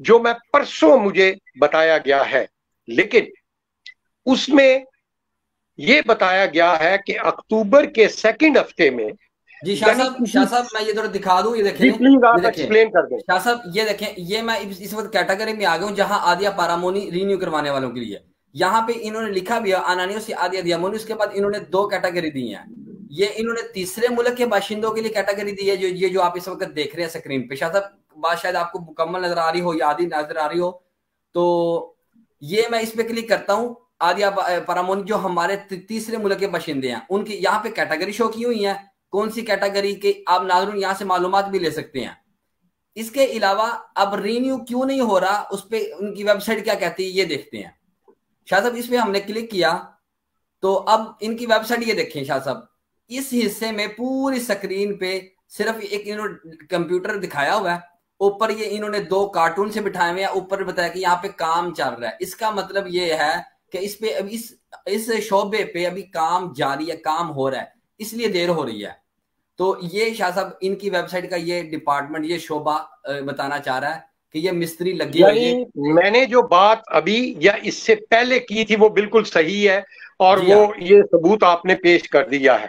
जो मैं परसों मुझे बताया गया है, लेकिन उसमें यह बताया गया है कि अक्टूबर के सेकंड हफ्ते में, जी यानी शाह किसी। साहब मैं ये थोड़ा दिखा दूं, ये देखें, जी प्लीज ये आप देखें एक्सप्लेन कर दें। शाह साहब, ये देखें, ये मैं इस वक्त कैटेगरी में आ गया हूं जहां आदिया पारामोनी रिन्यू करवाने वालों के लिए। यहाँ पे इन्होंने लिखा भी है अनानियों से आदिया दियामोनी, उसके बाद इन्होंने दो कैटेगरी दी है। ये इन्होंने तीसरे मुल्क के बाशिंदों के लिए कैटेगरी दी है, जो ये जो आप इस वक्त देख रहे हैं स्क्रीन पे। शाह साहब बात शायद आपको मुकम्मल नजर आ रही हो या आधी नजर आ रही हो, तो ये मैं इस पे क्लिक करता हूँ। आदिया पारामोनी जो हमारे तीसरे मुल्क के बाशिंदे हैं, उनकी यहाँ पे कैटेगरी शो की हुई है। कौन सी कैटेगरी के आप नाज़रीन यहाँ से मालूमात भी ले सकते हैं। इसके अलावा अब रीन्यू क्यों नहीं हो रहा, उस पे उनकी वेबसाइट क्या कहती है ये देखते हैं। शाह साहब इस पे हमने क्लिक किया तो अब इनकी वेबसाइट ये देखें शाह साहब, इस हिस्से में पूरी स्क्रीन पे सिर्फ एक इन्होंने कंप्यूटर दिखाया हुआ है, ऊपर ये इन्होंने दो कार्टून से बिठाए हुए हैं, ऊपर बताया कि यहाँ पे काम चल रहा है। इसका मतलब ये है कि इस पे अभी इस शोबे पे अभी काम जारी है, काम हो रहा है, इसलिए देर हो रही है। तो ये शाह साहब इनकी वेबसाइट का ये डिपार्टमेंट, ये शोबा बताना चाह रहा है कि ये मिस्त्री लगे हुए यानी ये। मैंने जो बात अभी या इससे पहले की थी वो बिल्कुल सही है, और जी वो हाँ। ये सबूत आपने पेश कर दिया है।